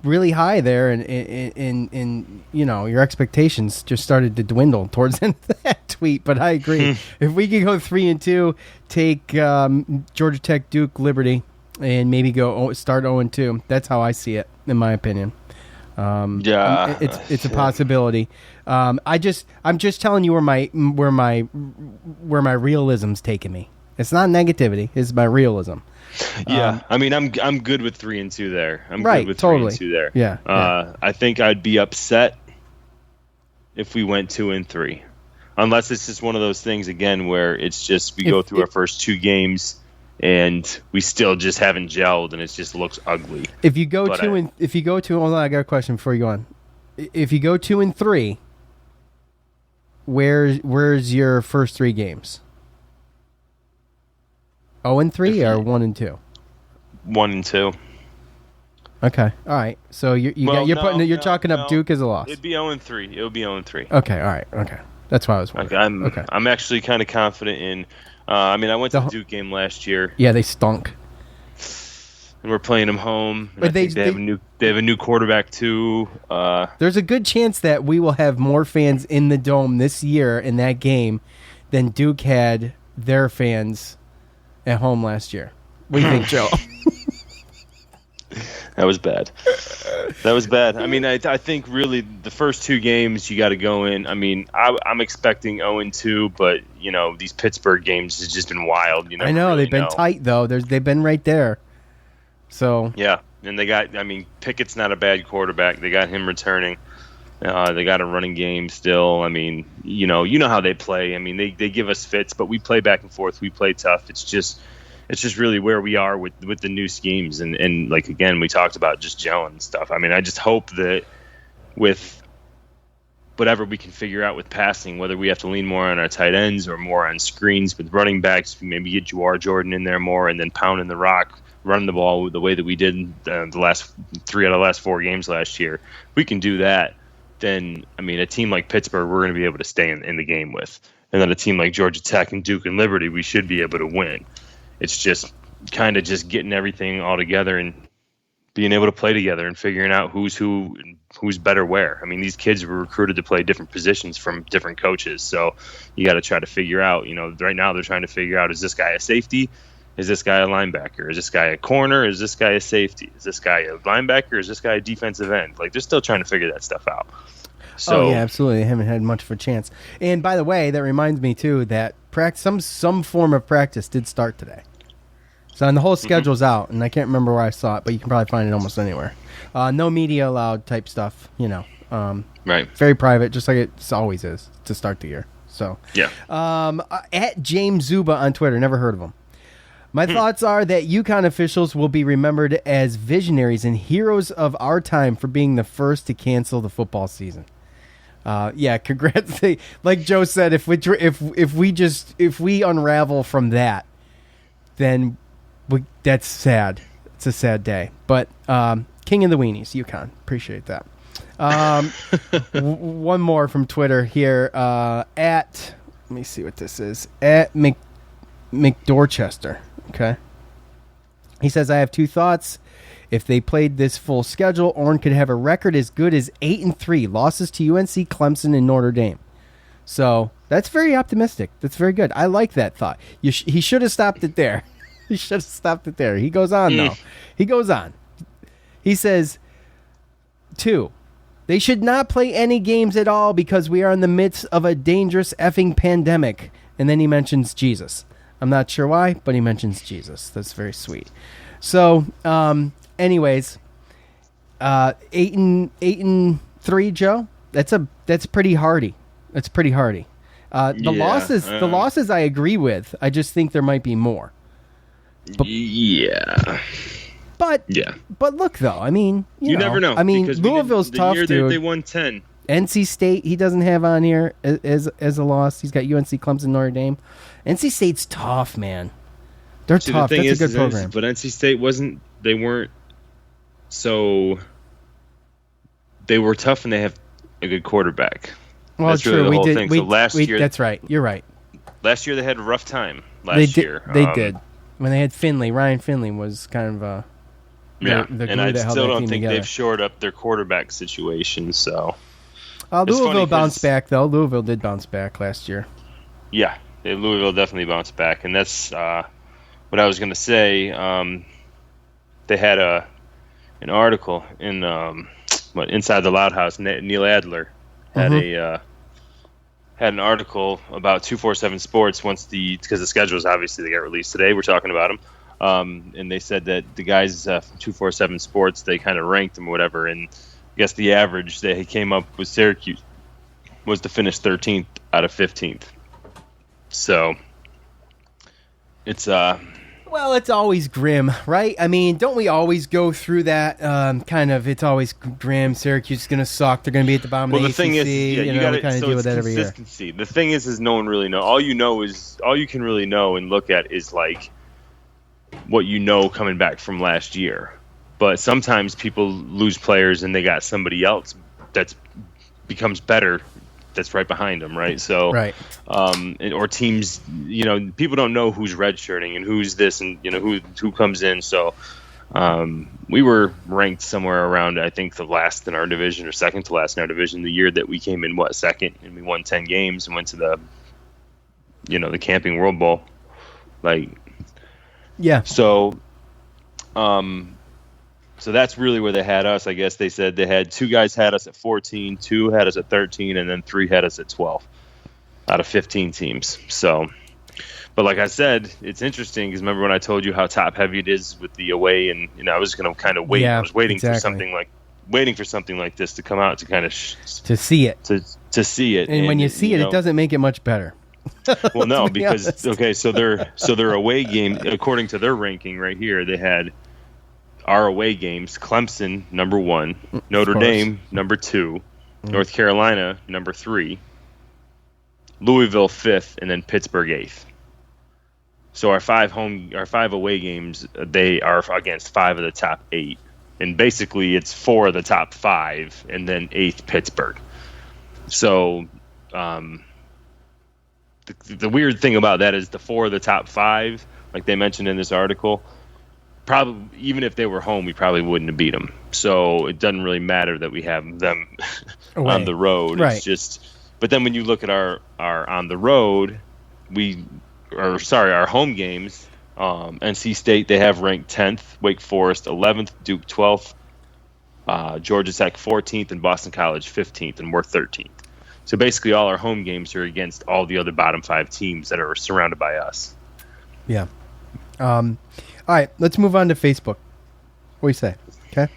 [SPEAKER 4] really high there, and your expectations just started to dwindle towards the end of that tweet. But I agree. If we could go 3-2, take Georgia Tech, Duke, Liberty, and maybe start 0-2. That's how I see it, in my opinion. It's a possibility. I'm just telling you where my realism's taking me. It's not negativity. It's my realism.
[SPEAKER 5] Yeah, I mean, I'm good with 3-2 there. I'm
[SPEAKER 4] right,
[SPEAKER 5] good with
[SPEAKER 4] totally.
[SPEAKER 5] 3-2 there.
[SPEAKER 4] Yeah.
[SPEAKER 5] I think I'd be upset if we went 2-3, unless it's just one of those things again where it's just we go through our first two games and we still just haven't gelled and it just looks ugly.
[SPEAKER 4] If you go hold on, I got a question before you go on. If you go 2-3, where's your first three games? 0-3 or 1-2?
[SPEAKER 5] 1-2.
[SPEAKER 4] Okay, all right. So you're chalking up Duke as a loss.
[SPEAKER 5] It'd be 0-3. It would be 0-3.
[SPEAKER 4] Okay, all right. Okay, that's why I was wondering.
[SPEAKER 5] I'm actually kind of confident in. I went to the Duke game last year.
[SPEAKER 4] Yeah, they stunk.
[SPEAKER 5] And we're playing them home. But they have a new quarterback too.
[SPEAKER 4] There's a good chance that we will have more fans in the Dome this year in that game than Duke had their fans at home last year. What do you think, Joe?
[SPEAKER 5] That was bad. I mean, I think really the first two games you got to go in. I mean, I'm expecting 0-2, but these Pittsburgh games has just been wild.
[SPEAKER 4] I know they've been tight though. They've been right there. So
[SPEAKER 5] yeah, and Pickett's not a bad quarterback. They got him returning. They got a running game still. I mean, you know how they play. I mean, they give us fits, but we play back and forth. We play tough. It's just really where we are with the new schemes. And like, again, we talked about just gelling and stuff. I mean, I just hope that with whatever we can figure out with passing, whether we have to lean more on our tight ends or more on screens with running backs, maybe get Jawar Jordan in there more and then pounding the rock, running the ball the way that we did the last 3 out of the last 4 games last year. If we can do that, then, I mean, a team like Pittsburgh, we're going to be able to stay in the game with. And then a team like Georgia Tech and Duke and Liberty, we should be able to win. It's just kind of just getting everything all together and being able to play together and figuring out who's who and who's better where. I mean, these kids were recruited to play different positions from different coaches. So you got to try to figure out, right now they're trying to figure out, is this guy a safety? Is this guy a linebacker? Is this guy a corner? Is this guy a safety? Is this guy a linebacker? Is this guy a defensive end? Like, they're still trying to figure that stuff out. So,
[SPEAKER 4] yeah, absolutely. They haven't had much of a chance. And by the way, that reminds me too that some form of practice did start today. So and the whole schedule's out, and I can't remember where I saw it, but you can probably find it almost anywhere. No media allowed type stuff,
[SPEAKER 5] right?
[SPEAKER 4] Very private, just like it always is to start the year. So
[SPEAKER 5] yeah.
[SPEAKER 4] At James Zuba on Twitter, never heard of him. My thoughts are that UConn officials will be remembered as visionaries and heroes of our time for being the first to cancel the football season. Yeah, congrats. Like Joe said, if we unravel from that, then that's sad. It's a sad day. But King of the Weenies, UConn. Appreciate that. One more from Twitter here. Let me see what this is. At McDorchester. Okay. He says, I have 2 thoughts. If they played this full schedule, Orange could have a record as good as 8-3, losses to UNC, Clemson, and Notre Dame. So that's very optimistic. That's very good. I like that thought. He should have stopped it there. He should have stopped it there. He goes on, though. He goes on. He says, 2, they should not play any games at all because we are in the midst of a dangerous effing pandemic. And then he mentions Jesus. I'm not sure why, but he mentions Jesus. That's very sweet. So, anyways, 8-3, Joe. That's pretty hardy. That's pretty hardy. The losses I agree with. I just think there might be more. But look though. I mean, you know,
[SPEAKER 5] never know.
[SPEAKER 4] I mean, Louisville's tough, dude.
[SPEAKER 5] They won 10.
[SPEAKER 4] NC State, he doesn't have on here as a loss. He's got UNC, Clemson, Notre Dame. NC State's tough, man. They're tough. That's a good program.
[SPEAKER 5] But NC State wasn't. They weren't. So they were tough, and they have a good quarterback.
[SPEAKER 4] Well,
[SPEAKER 5] that's
[SPEAKER 4] true.
[SPEAKER 5] Really the whole thing. So last year,
[SPEAKER 4] that's right. You're right.
[SPEAKER 5] Last year they had a rough time.
[SPEAKER 4] They did. When they had Finley, Ryan Finley was kind of the glue
[SPEAKER 5] and I
[SPEAKER 4] that held
[SPEAKER 5] still
[SPEAKER 4] that
[SPEAKER 5] don't
[SPEAKER 4] team
[SPEAKER 5] think
[SPEAKER 4] together.
[SPEAKER 5] they've shored up their quarterback situation. So
[SPEAKER 4] Louisville bounced back, though. Louisville did bounce back last year.
[SPEAKER 5] Yeah, Louisville definitely bounced back, and that's what I was going to say. They had an article in Inside the Loud House. Neil Adler had had an article about 247 Sports because the schedules obviously they got released today. We're talking about them, and they said that the guys from 247 Sports, they kind of ranked them or whatever, and I guess the average they came up with Syracuse was to finish 13th out of 15th. So it's
[SPEAKER 4] well, it's always grim, right? I mean, don't we always go through that kind of? It's always grim. Syracuse is going to suck. They're going to be at the bottom of the ACC.
[SPEAKER 5] Thing is, you got to
[SPEAKER 4] kind of deal with that every year.
[SPEAKER 5] The thing is no one really knows. All you can really know and look at is like what you know coming back from last year. But sometimes people lose players and they got somebody else that becomes better. That's right behind them, right? So,
[SPEAKER 4] right.
[SPEAKER 5] Or teams, people don't know who's redshirting and who's this, and who comes in. So, we were ranked somewhere around, I think, the last in our division or second to last in our division the year that we came in second, and we won 10 games and went to the Camping World Bowl,
[SPEAKER 4] yeah.
[SPEAKER 5] So, So that's really where they had us. I guess they said they had 2 guys had us at 14, 2 had us at 13, and then 3 had us at 12 out of 15 teams. So, but like I said, it's interesting because remember when I told you how top heavy it is with the away, and I was going to kind of wait.
[SPEAKER 4] Yeah,
[SPEAKER 5] I was waiting
[SPEAKER 4] exactly.
[SPEAKER 5] for something like this to come out to kind of
[SPEAKER 4] to see it.
[SPEAKER 5] To see it,
[SPEAKER 4] and when you see it, it doesn't make it much better.
[SPEAKER 5] Well, no,
[SPEAKER 4] be
[SPEAKER 5] because
[SPEAKER 4] honest.
[SPEAKER 5] okay, so their away game, according to their ranking right here, they had our away games: Clemson number 1, Notre Dame number 2, North Carolina number 3, Louisville 5th, and then Pittsburgh 8th. So our 5 away games, they are against 5 of the top 8, and basically it's 4 of the top 5, and then 8th Pittsburgh. So the weird thing about that is the 4 of the top 5, like they mentioned in this article. Probably, even if they were home, we probably wouldn't have beat them. So it doesn't really matter that we have them on the road.
[SPEAKER 4] Right.
[SPEAKER 5] It's just, but then when you look at our on the road, our home games, NC State, they have ranked 10th, Wake Forest 11th, Duke 12th, Georgia Tech 14th, and Boston College 15th, and we're 13th. So basically all our home games are against all the other bottom 5 teams that are surrounded by us.
[SPEAKER 4] Yeah. All right, let's move on to Facebook. What do you say? Okay.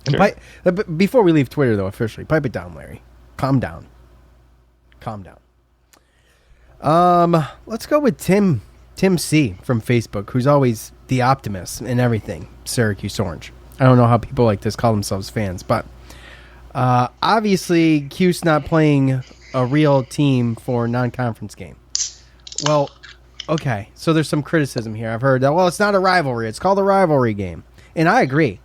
[SPEAKER 5] Sure.
[SPEAKER 4] And before we leave Twitter, though, officially, pipe it down, Larry. Calm down. Let's go with Tim C. from Facebook, who's always the optimist in everything Syracuse Orange. I don't know how people like this call themselves fans, but obviously, Cuse not playing a real team for a non-conference game. Well, okay, so there's some criticism here. I've heard that, well, it's not a rivalry. It's called a rivalry game. And I agree.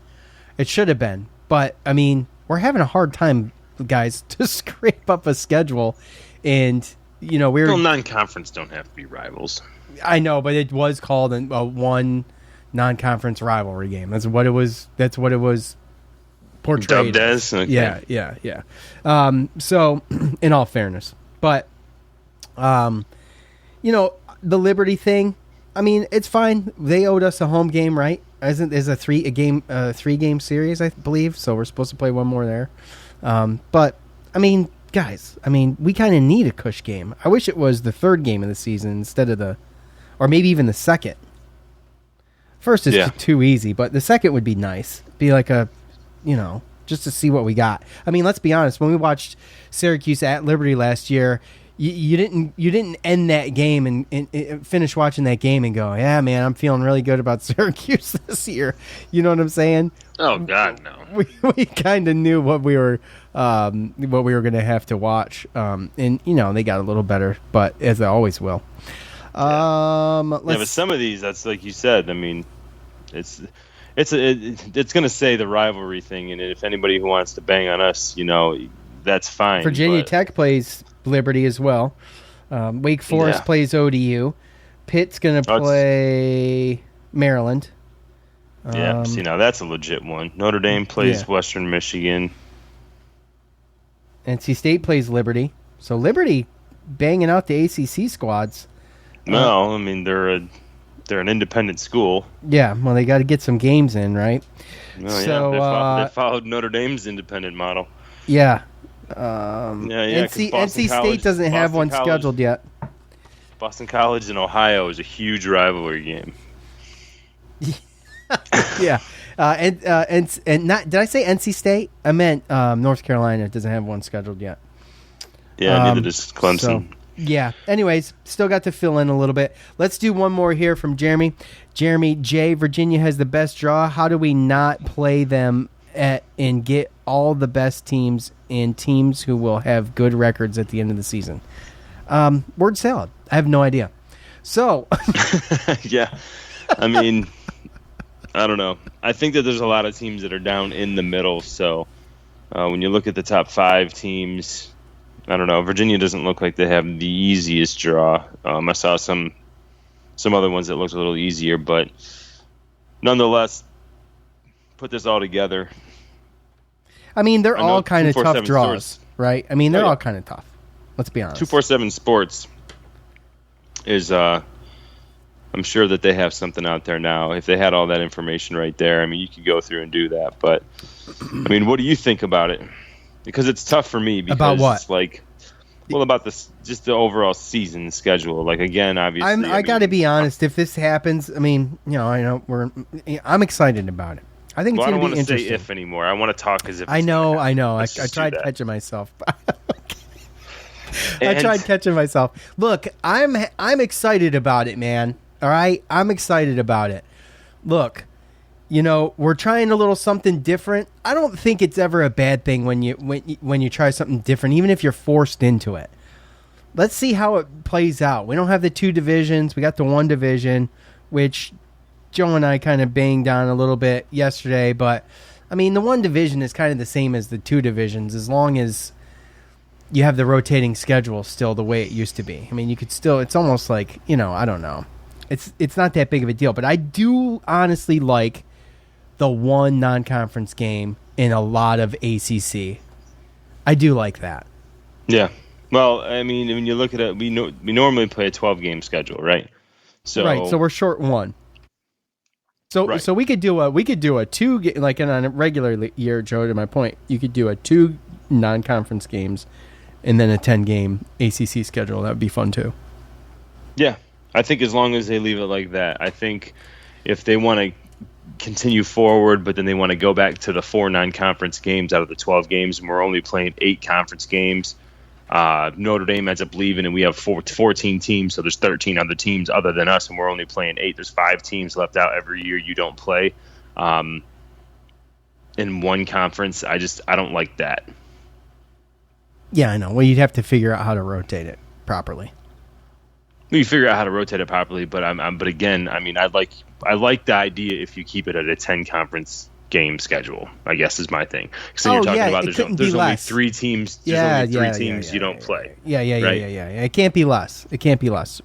[SPEAKER 4] It should have been. But, I mean, we're having a hard time, guys, to scrape up a schedule. And,
[SPEAKER 5] well, non-conference don't have to be rivals.
[SPEAKER 4] I know, but it was called a 1, non-conference rivalry game. That's what it was portrayed
[SPEAKER 5] dubbed as. Okay.
[SPEAKER 4] Yeah. So, in all fairness, but the Liberty thing, I mean, it's fine. They owed us a home game, right? Is a three game series, I believe. So we're supposed to play one more there. But I mean, guys, we kind of need a Cush game. I wish it was the third game of the season instead of or maybe even the second. First is too easy, but the second would be nice. Be like just to see what we got. I mean, let's be honest. When we watched Syracuse at Liberty last year, you didn't end that game and finish watching that game and go, yeah, man, I'm feeling really good about Syracuse this year. You know what I'm saying?
[SPEAKER 5] Oh God, no.
[SPEAKER 4] We kind of knew what we were going to have to watch, and they got a little better, but as they always will.
[SPEAKER 5] But some of these, that's like you said. I mean, it's going to say the rivalry thing, and if anybody who wants to bang on us, that's fine.
[SPEAKER 4] Virginia Tech plays Liberty as well. Wake Forest plays ODU. Pitt's going to play Maryland.
[SPEAKER 5] See, now that's a legit one. Notre Dame plays Western Michigan.
[SPEAKER 4] NC State plays Liberty. So Liberty banging out the ACC squads.
[SPEAKER 5] No, I mean they're an independent school.
[SPEAKER 4] Yeah, well, they got to get some games in, right?
[SPEAKER 5] They followed Notre Dame's independent model.
[SPEAKER 4] Yeah.
[SPEAKER 5] NC
[SPEAKER 4] State doesn't have one scheduled yet.
[SPEAKER 5] Boston College and Ohio is a huge rivalry game.
[SPEAKER 4] Yeah. And not, did I say NC State? I meant North Carolina doesn't have one scheduled yet.
[SPEAKER 5] Yeah, neither does Clemson.
[SPEAKER 4] So, yeah. Anyways, still got to fill in a little bit. Let's do one more here from Jeremy. Jeremy J. Virginia has the best draw. How do we not play them and get all the best teams and teams who will have good records at the end of the season? Word salad. I have no idea. So.
[SPEAKER 5] Yeah. I mean, I don't know. I think that there's a lot of teams that are down in the middle. So when you look at the top 5 teams, I don't know. Virginia doesn't look like they have the easiest draw. I saw some other ones that looked a little easier, but nonetheless, put this all together.
[SPEAKER 4] I mean, they're all kind of tough draws,
[SPEAKER 5] Sports,
[SPEAKER 4] right? I mean, they're all kind of tough. Let's be honest.
[SPEAKER 5] 247 Sports is, I'm sure that they have something out there now. If they had all that information right there, I mean, you could go through and do that. But, I mean, what do you think about it? Because it's tough for me. Because
[SPEAKER 4] about what?
[SPEAKER 5] It's like, well, about this, just the overall season schedule. Like, again, obviously.
[SPEAKER 4] I got to be honest. If this happens, I mean, I'm excited about it. I think it's going to be interesting. I don't want to say
[SPEAKER 5] if anymore. I want to talk as if.
[SPEAKER 4] I know. I tried catching myself. I tried catching myself. Look, I'm excited about it, man. All right, I'm excited about it. Look, we're trying a little something different. I don't think it's ever a bad thing when you try something different, even if you're forced into it. Let's see how it plays out. We don't have the 2 divisions. We got the 1 division, which Joe and I kind of banged on a little bit yesterday. But, I mean, the 1 division is kind of the same as the 2 divisions as long as you have the rotating schedule still the way it used to be. I mean, you could still – it's almost like, I don't know. It's not that big of a deal. But I do honestly like the 1 non-conference game in a lot of ACC. I do like that.
[SPEAKER 5] Yeah. Well, I mean, when you look at it, we normally play a 12-game schedule, right?
[SPEAKER 4] So we're short 1. So we could do a 2 like on a regular year, Joe. To my point, you could do a 2 non-conference games and then a 10-game ACC schedule. That would be fun too.
[SPEAKER 5] Yeah, I think as long as they leave it like that. I think if they want to continue forward, but then they want to go back to the 4 non-conference games out of the 12 games, and we're only playing 8 conference games. Notre Dame ends up leaving, and we have 14 teams, so there's 13 other teams other than us, and we're only playing 8. There's 5 teams left out every year you don't play in 1 conference. I don't like that.
[SPEAKER 4] Yeah, I know. Well, you'd have to figure out how to rotate it properly.
[SPEAKER 5] We figure out how to rotate it properly, but but again, I mean, I like the idea if you keep it at a 10 conference game schedule, I guess is my thing. Because you're talking about there's only 3 teams. There's only 3 teams you don't play.
[SPEAKER 4] Yeah. It can't be less.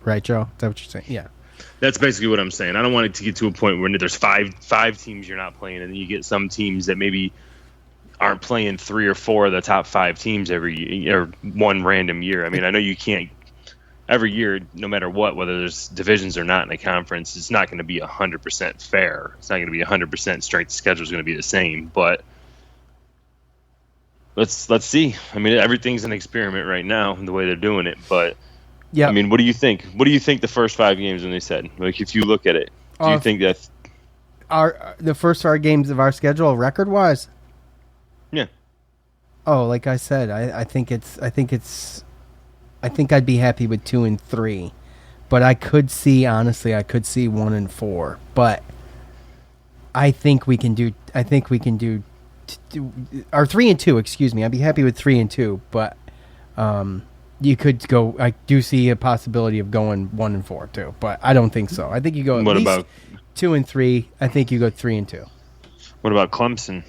[SPEAKER 4] Right, Joe? Is that what you're saying? Yeah.
[SPEAKER 5] That's basically what I'm saying. I don't want it to get to a point where there's five teams you're not playing, and then you get some teams that maybe aren't playing 3 or 4 of the top 5 teams every year, or one random year. I mean, I know you can't every year, no matter what, whether there's divisions or not in a conference, it's not going to be 100% fair. It's not going to be 100% strength schedule is going to be the same, but let's see. I mean, everything's an experiment right now in the way they're doing it, but
[SPEAKER 4] yeah.
[SPEAKER 5] I mean, what do you think? What do you think the first 5 games when they said? Like, if you look at it, do you think that
[SPEAKER 4] the first 5 games of our schedule, record wise?
[SPEAKER 5] Yeah.
[SPEAKER 4] Oh, like I said, I think I'd be happy with 2 and 3, but I could see 1 and 4. But I think we can do. Or 3 and 2. Excuse me. I'd be happy with 3 and 2, but you could go. I do see a possibility of going 1 and 4 too, but I don't think so. I think you go at
[SPEAKER 5] what
[SPEAKER 4] least
[SPEAKER 5] about
[SPEAKER 4] 2 and 3. I think you go 3 and 2.
[SPEAKER 5] What about Clemson?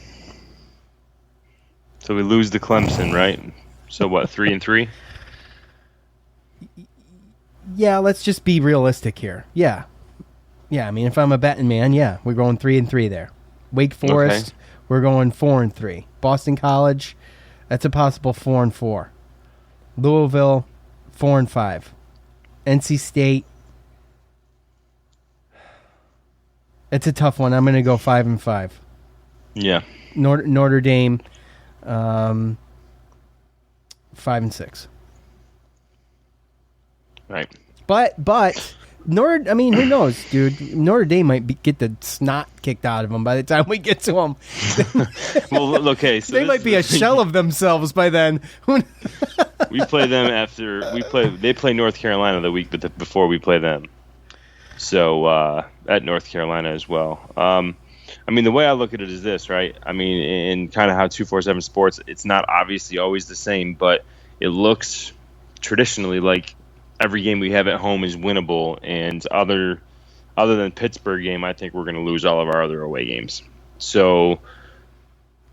[SPEAKER 5] So we lose to Clemson, right? So what? 3 and 3.
[SPEAKER 4] Yeah, let's just be realistic here. Yeah. I mean, if I'm a betting man, yeah, we're going 3 and 3 there. Wake Forest, we're going 4 and 3. Boston College, that's a possible 4 and 4. Louisville, 4 and 5. NC State, it's a tough one. I'm going to go 5 and 5.
[SPEAKER 5] Yeah.
[SPEAKER 4] Notre Dame, 5 and 6.
[SPEAKER 5] Right.
[SPEAKER 4] But I mean, who knows, dude? Notre Dame might get the snot kicked out of them by the time we get to them.
[SPEAKER 5] Well, okay, so
[SPEAKER 4] they might be a shell of themselves by then.
[SPEAKER 5] We play them after they play North Carolina the week before we play them. So at North Carolina as well. I mean, the way I look at it is this, right? I mean, in kind of how 247 Sports, it's not obviously always the same, but it looks traditionally like every game we have at home is winnable, and other than Pittsburgh game, I think we're going to lose all of our other away games. So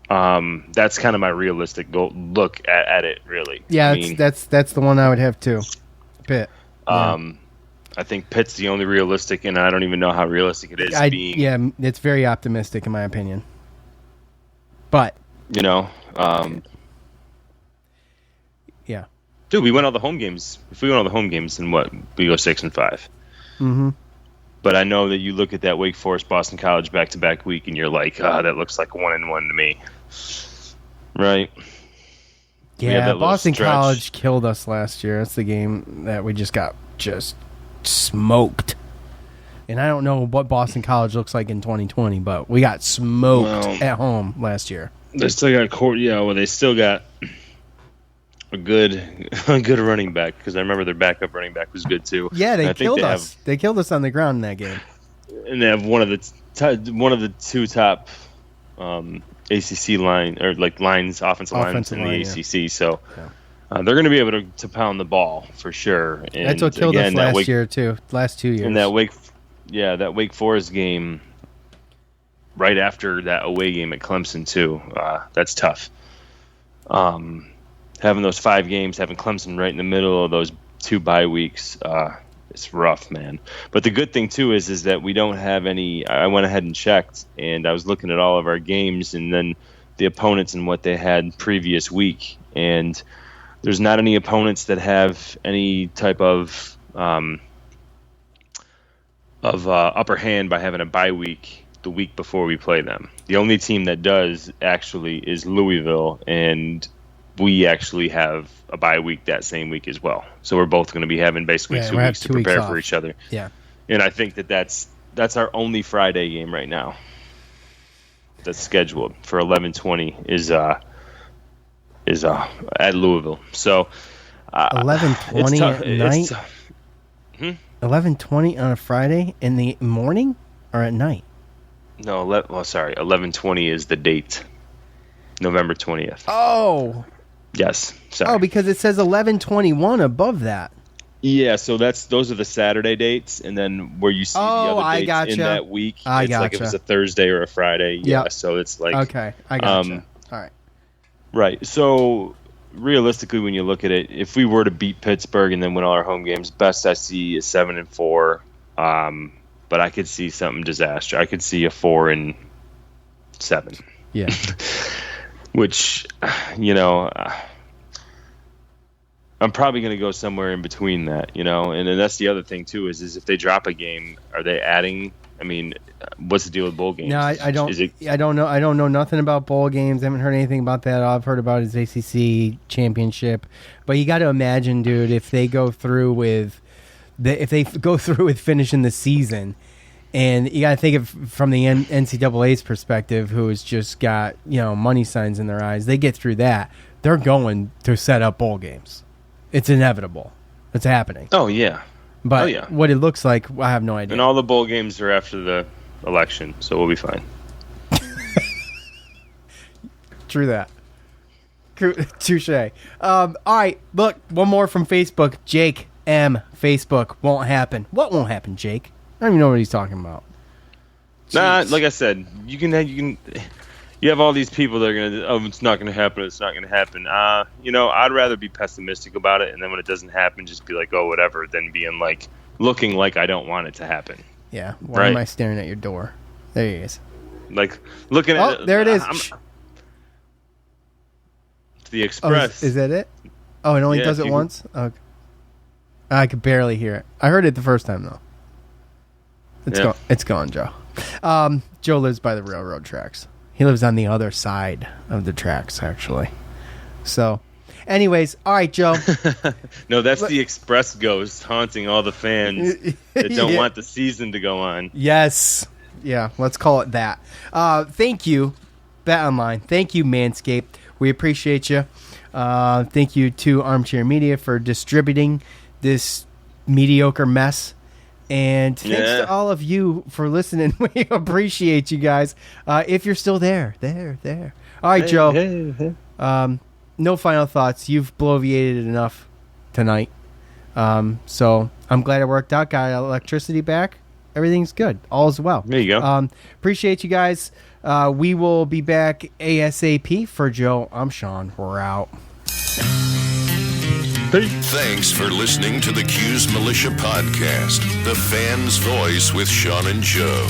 [SPEAKER 5] that's kind of my realistic look at it, really.
[SPEAKER 4] Yeah, that's the one I would have too. Pitt.
[SPEAKER 5] Yeah. I think Pitt's the only realistic, and I don't even know how realistic it is.
[SPEAKER 4] Yeah, it's very optimistic in my opinion. But
[SPEAKER 5] yeah. Dude, we win all the home games. If we win all the home games, then what? We go 6 and 5.
[SPEAKER 4] Mm-hmm.
[SPEAKER 5] But I know that you look at that Wake Forest Boston College back-to-back week, and you're like, that looks like 1 and 1 to me, right?
[SPEAKER 4] Yeah, Boston College killed us last year. That's the game that we just got smoked. And I don't know what Boston College looks like in 2020, but we got smoked at home last year.
[SPEAKER 5] They still got they still got a good running back, because I remember their backup running back was good too.
[SPEAKER 4] Yeah, they killed us. They killed us on the ground in that game.
[SPEAKER 5] And they have one of the 2 top ACC line or like offensive lines in the ACC. So they're going to be able to pound the ball for sure. And
[SPEAKER 4] that's what killed us last year too. Last 2 years.
[SPEAKER 5] And that Wake Forest game, right after that away game at Clemson too. That's tough. Having those 5 games, having Clemson right in the middle of those 2 bye weeks, it's rough, man. But the good thing too is that we don't have any. I went ahead and checked, and I was looking at all of our games and then the opponents and what they had previous week, and there's not any opponents that have any type of upper hand by having a bye week the week before we play them. The only team that does actually is Louisville, and we actually have a bye week that same week as well. So we're both going to be having basically 2 weeks to prepare for each other.
[SPEAKER 4] Yeah.
[SPEAKER 5] And I think that's our only Friday game right now that's scheduled for 11:20 is at Louisville. So
[SPEAKER 4] 11:20 at night. 11:20 on a Friday in the morning or at night?
[SPEAKER 5] No, 11:20 is the date. November 20th.
[SPEAKER 4] Oh.
[SPEAKER 5] Yes. Sorry.
[SPEAKER 4] Oh, because it says 11:21 above that.
[SPEAKER 5] Yeah, so those are the Saturday dates, and then where you see the other dates in that week, it's like if it's a Thursday or a Friday. Yeah, so it's like
[SPEAKER 4] okay, I gotcha. All right.
[SPEAKER 5] Right. So realistically, when you look at it, if we were to beat Pittsburgh and then win all our home games, best I see is 7 and 4, But I could see something disaster. I could see a 4-7.
[SPEAKER 4] Yeah.
[SPEAKER 5] Which, you know, I'm probably going to go somewhere in between that, you know. And then that's the other thing too is if they drop a game, are they adding? I mean, what's the deal with bowl games?
[SPEAKER 4] No, I don't. I don't know. I don't know nothing about bowl games. I haven't heard anything about that. All I've heard about is ACC championship. But you got to imagine, dude, if they go through with finishing the season, and you got to think of from the NCAA's perspective, who has just got money signs in their eyes. They get through that, they're going to set up bowl games. It's inevitable. It's happening.
[SPEAKER 5] Oh yeah.
[SPEAKER 4] But what it looks like, I have no idea.
[SPEAKER 5] And all the bowl games are after the election, so we'll be fine.
[SPEAKER 4] True that. Touche. All right, look, one more from Facebook. Jake M. Facebook won't happen. What won't happen, Jake? I don't even know what he's talking about.
[SPEAKER 5] Nah, like I said, you have all these people that are gonna. It's not gonna happen. It's not gonna happen. I'd rather be pessimistic about it, and then when it doesn't happen, just be like, oh, whatever. Than being like looking like I don't want it to happen.
[SPEAKER 4] Yeah. Why am I staring at your door? There he is.
[SPEAKER 5] Like looking at.
[SPEAKER 4] Oh, there it is.
[SPEAKER 5] The Express.
[SPEAKER 4] Is that it? Oh, it only does it once. Okay. I could barely hear it. I heard it the first time though. It's gone, Joe. Joe lives by the railroad tracks. He lives on the other side of the tracks, actually. So, anyways, all right, Joe.
[SPEAKER 5] No, that's the Express ghost haunting all the fans that don't want the season to go on.
[SPEAKER 4] Yes. Yeah, let's call it that. Thank you, BetOnline. Thank you, Manscaped. We appreciate you. Thank you to Armchair Media for distributing this mediocre mess. And thanks to all of you for listening. We appreciate you guys. If you're still there. All right, Joe.
[SPEAKER 5] Hey.
[SPEAKER 4] No final thoughts. You've bloviated enough tonight. So I'm glad it worked out. Got electricity back. Everything's good. All's well.
[SPEAKER 5] There you go.
[SPEAKER 4] Appreciate you guys. We will be back ASAP. For Joe, I'm Sean. We're out.
[SPEAKER 2] Thanks for listening to the Cuse Militia Podcast, the fan's voice with Sean and Joe.